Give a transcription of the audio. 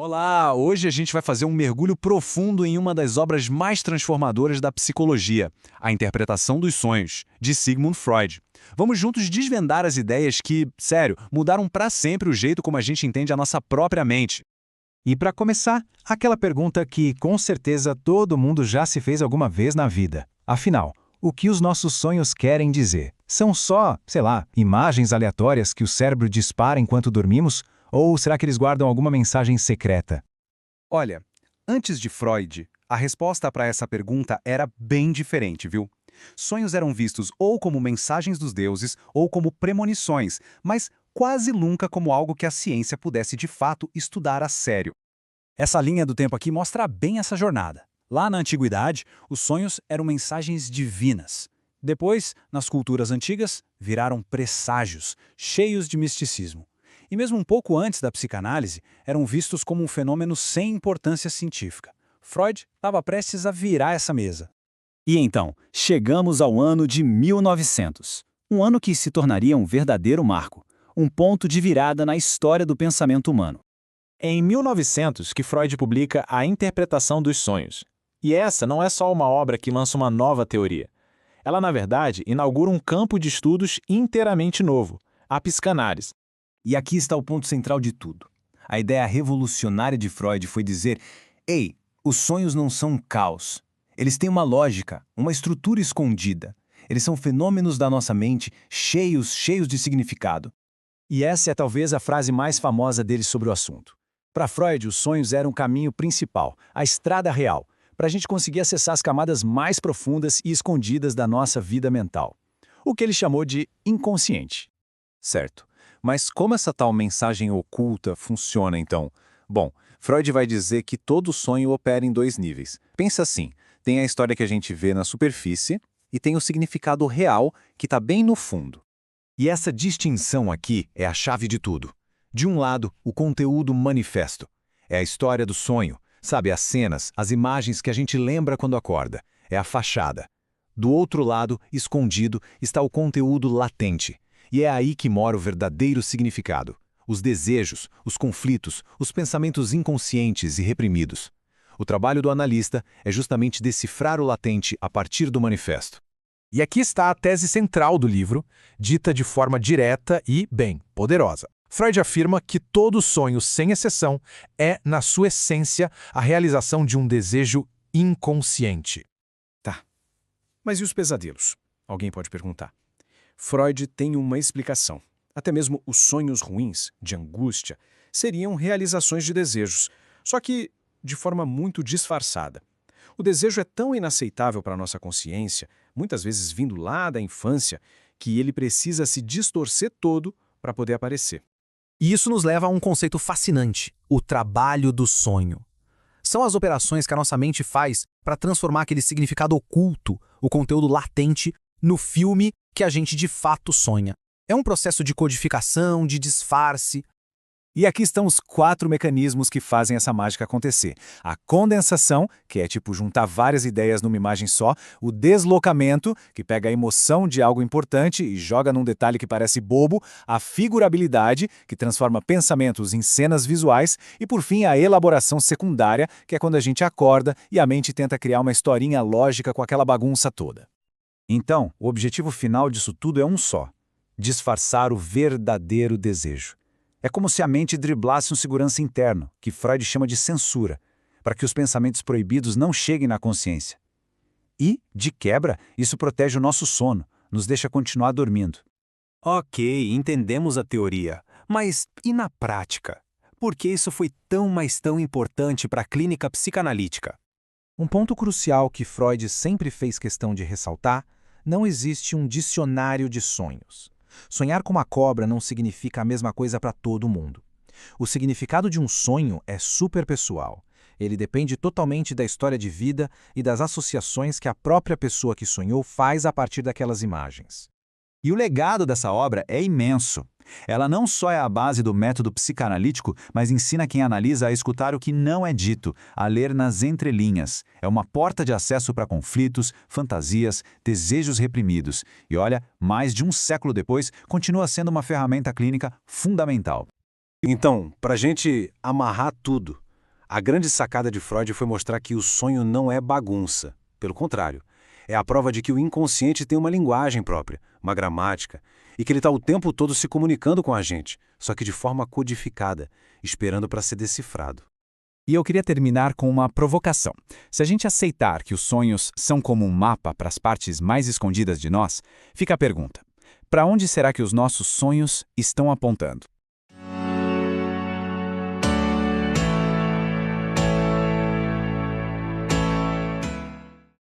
Olá! Hoje a gente vai fazer um mergulho profundo em uma das obras mais transformadoras da psicologia, A Interpretação dos Sonhos, de Sigmund Freud. Vamos juntos desvendar as ideias que, sério, mudaram para sempre o jeito como a gente entende a nossa própria mente. E para começar, aquela pergunta que com certeza todo mundo já se fez alguma vez na vida. Afinal, o que os nossos sonhos querem dizer? São só, sei lá, imagens aleatórias que o cérebro dispara enquanto dormimos? Ou será que eles guardam alguma mensagem secreta? Olha, antes de Freud, a resposta para essa pergunta era bem diferente, viu? Sonhos eram vistos ou como mensagens dos deuses ou como premonições, mas quase nunca como algo que a ciência pudesse de fato estudar a sério. Essa linha do tempo aqui mostra bem essa jornada. Lá na antiguidade, os sonhos eram mensagens divinas. Depois, nas culturas antigas, viraram presságios, cheios de misticismo. E mesmo um pouco antes da psicanálise, eram vistos como um fenômeno sem importância científica. Freud estava prestes a virar essa mesa. E então, chegamos ao ano de 1900, um ano que se tornaria um verdadeiro marco, um ponto de virada na história do pensamento humano. É em 1900 que Freud publica A Interpretação dos Sonhos. E essa não é só uma obra que lança uma nova teoria. Ela, na verdade, inaugura um campo de estudos inteiramente novo, a psicanálise. E aqui está o ponto central de tudo. A ideia revolucionária de Freud foi dizer: ei, os sonhos não são um caos. Eles têm uma lógica, uma estrutura escondida. Eles são fenômenos da nossa mente cheios de significado. E essa é talvez a frase mais famosa dele sobre o assunto. Para Freud, os sonhos eram o caminho principal, a estrada real, para a gente conseguir acessar as camadas mais profundas e escondidas da nossa vida mental. O que ele chamou de inconsciente. Certo. Mas como essa tal mensagem oculta funciona, então? Bom, Freud vai dizer que todo sonho opera em dois níveis. Pensa assim, tem a história que a gente vê na superfície e tem o significado real que está bem no fundo. E essa distinção aqui é a chave de tudo. De um lado, o conteúdo manifesto. É a história do sonho, sabe, as cenas, as imagens que a gente lembra quando acorda. É a fachada. Do outro lado, escondido, está o conteúdo latente. E é aí que mora o verdadeiro significado. Os desejos, os conflitos, os pensamentos inconscientes e reprimidos. O trabalho do analista é justamente decifrar o latente a partir do manifesto. E aqui está a tese central do livro, dita de forma direta e, bem, poderosa. Freud afirma que todo sonho, sem exceção, é, na sua essência, a realização de um desejo inconsciente. Tá. Mas e os pesadelos? Alguém pode perguntar. Freud tem uma explicação. Até mesmo os sonhos ruins, de angústia, seriam realizações de desejos, só que de forma muito disfarçada. O desejo é tão inaceitável para a nossa consciência, muitas vezes vindo lá da infância, que ele precisa se distorcer todo para poder aparecer. E isso nos leva a um conceito fascinante, o trabalho do sonho. São as operações que a nossa mente faz para transformar aquele significado oculto, o conteúdo latente, no filme que a gente de fato sonha. É um processo de codificação, de disfarce. E aqui estão os 4 mecanismos que fazem essa mágica acontecer. A condensação, que é tipo juntar várias ideias numa imagem só. O deslocamento, que pega a emoção de algo importante e joga num detalhe que parece bobo. A figurabilidade, que transforma pensamentos em cenas visuais. E por fim, a elaboração secundária, que é quando a gente acorda e a mente tenta criar uma historinha lógica com aquela bagunça toda. Então, o objetivo final disso tudo é um só: disfarçar o verdadeiro desejo. É como se a mente driblasse um segurança interno, que Freud chama de censura, para que os pensamentos proibidos não cheguem na consciência. E, de quebra, isso protege o nosso sono, nos deixa continuar dormindo. Ok, entendemos a teoria, mas e na prática? Por que isso foi tão importante para a clínica psicanalítica? Um ponto crucial que Freud sempre fez questão de ressaltar: não existe um dicionário de sonhos. Sonhar com uma cobra não significa a mesma coisa para todo mundo. O significado de um sonho é superpessoal. Ele depende totalmente da história de vida e das associações que a própria pessoa que sonhou faz a partir daquelas imagens. E o legado dessa obra é imenso. Ela não só é a base do método psicanalítico, mas ensina quem analisa a escutar o que não é dito, a ler nas entrelinhas. É uma porta de acesso para conflitos, fantasias, desejos reprimidos. E olha, mais de um século depois, continua sendo uma ferramenta clínica fundamental. Então, para a gente amarrar tudo, A grande sacada de Freud foi mostrar que o sonho não é bagunça. Pelo contrário, é a prova de que o inconsciente tem uma linguagem própria, uma gramática, e que ele está o tempo todo se comunicando com a gente, só que de forma codificada, esperando para ser decifrado. E eu queria terminar com uma provocação. Se a gente aceitar que os sonhos são como um mapa para as partes mais escondidas de nós, fica a pergunta: para onde será que os nossos sonhos estão apontando?